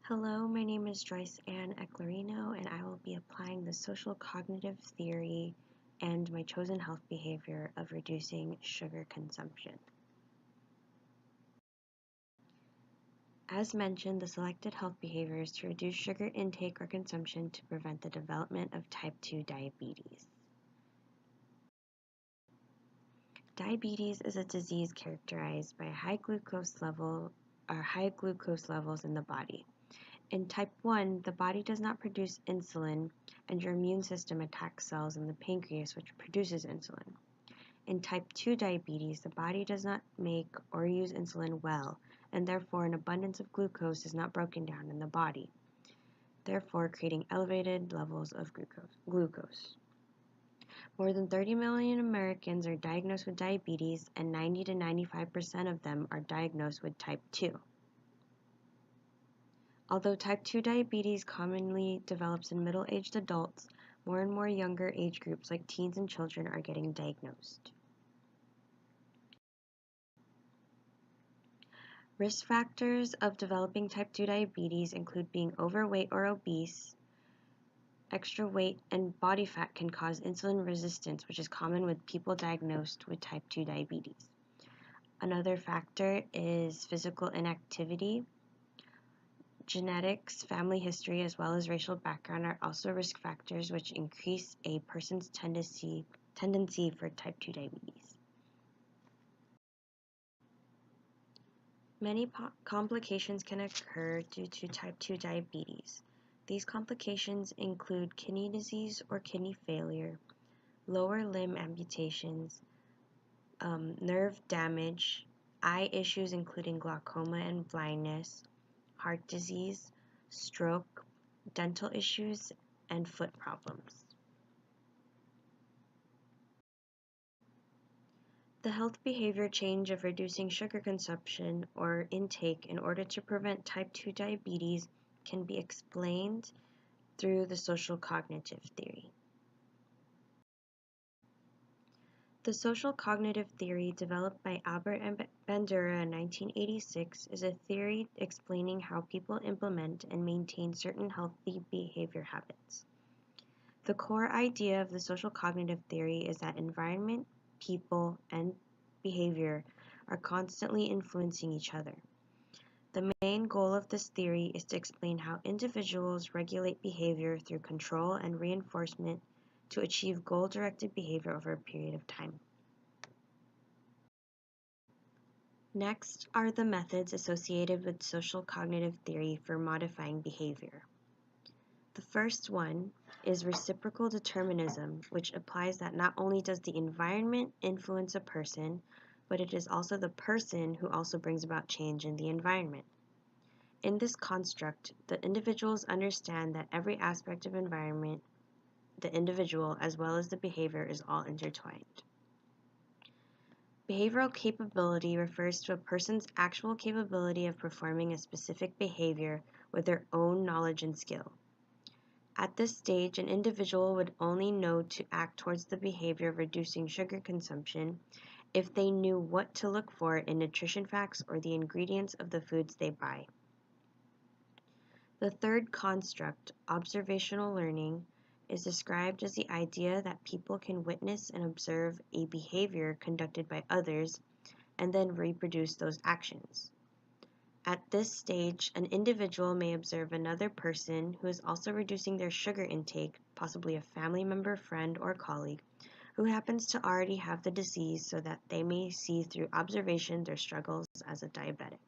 Hello, my name is JoyceEclarino, and I will be applying the social cognitive theory and my chosen health behavior of reducing sugar consumption. As mentioned, the selected health behavior is to reduce sugar intake or consumption to prevent the development of type 2 diabetes. Diabetes is a disease characterized by high glucose levels in the body. In type 1, the body does not produce insulin, and your immune system attacks cells in the pancreas which produces insulin. In type 2 diabetes, the body does not make or use insulin well, and therefore an abundance of glucose is not broken down in the body, therefore creating elevated levels of glucose. More than 30 million Americans are diagnosed with diabetes, and 90 to 95% of them are diagnosed with type 2. Although type 2 diabetes commonly develops in middle-aged adults, more and more younger age groups like teens and children are getting diagnosed. Risk factors of developing type 2 diabetes include being overweight or obese. Extra weight and body fat can cause insulin resistance, which is common with people diagnosed with type 2 diabetes. Another factor is physical inactivity. Genetics, family history, as well as racial background are also risk factors which increase a person's tendency for type 2 diabetes. Many complications can occur due to type 2 diabetes. These complications include kidney disease or kidney failure, lower limb amputations, nerve damage, eye issues including glaucoma and blindness, heart disease, stroke, dental issues, and foot problems. The health behavior change of reducing sugar consumption or intake in order to prevent type 2 diabetes can be explained through the social cognitive theory. The social cognitive theory, developed by Albert Bandura in 1986, is a theory explaining how people implement and maintain certain healthy behavior habits. The core idea of the social cognitive theory is that environment, people, and behavior are constantly influencing each other. The main goal of this theory is to explain how individuals regulate behavior through control and reinforcement to achieve goal-directed behavior over a period of time. Next are the methods associated with social cognitive theory for modifying behavior. The first one is reciprocal determinism, which applies that not only does the environment influence a person, but it is also the person who also brings about change in the environment. In this construct, the individuals understand that every aspect of environment, the individual, as well as the behavior, is all intertwined. Behavioral capability refers to a person's actual capability of performing a specific behavior with their own knowledge and skill. At this stage, an individual would only know to act towards the behavior of reducing sugar consumption if they knew what to look for in nutrition facts or the ingredients of the foods they buy. The third construct, observational learning, is described as the idea that people can witness and observe a behavior conducted by others and then reproduce those actions. At this stage, an individual may observe another person who is also reducing their sugar intake, possibly a family member, friend, or colleague, who happens to already have the disease so that they may see through observation their struggles as a diabetic.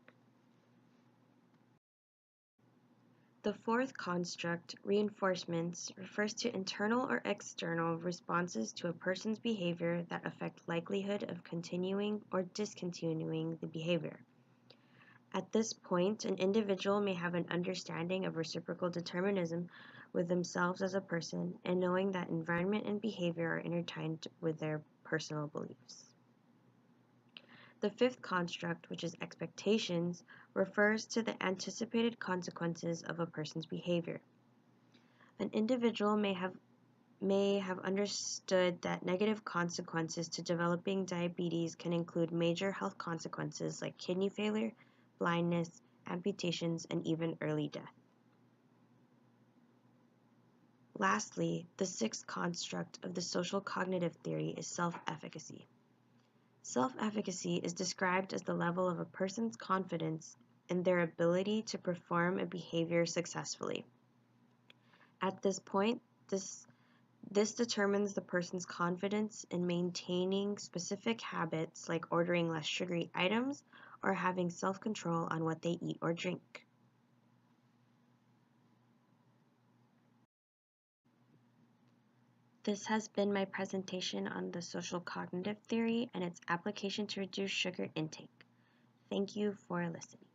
The fourth construct, reinforcements, refers to internal or external responses to a person's behavior that affect likelihood of continuing or discontinuing the behavior. At this point, an individual may have an understanding of reciprocal determinism with themselves as a person and knowing that environment and behavior are intertwined with their personal beliefs. The fifth construct, which is expectations, refers to the anticipated consequences of a person's behavior. An individual may have understood that negative consequences to developing diabetes can include major health consequences like kidney failure, blindness, amputations, and even early death. Lastly, the sixth construct of the social cognitive theory is self-efficacy. Self-efficacy is described as the level of a person's confidence in their ability to perform a behavior successfully. At this point, this determines the person's confidence in maintaining specific habits like ordering less sugary items or having self-control on what they eat or drink. This has been my presentation on the social cognitive theory and its application to reduce sugar intake. Thank you for listening.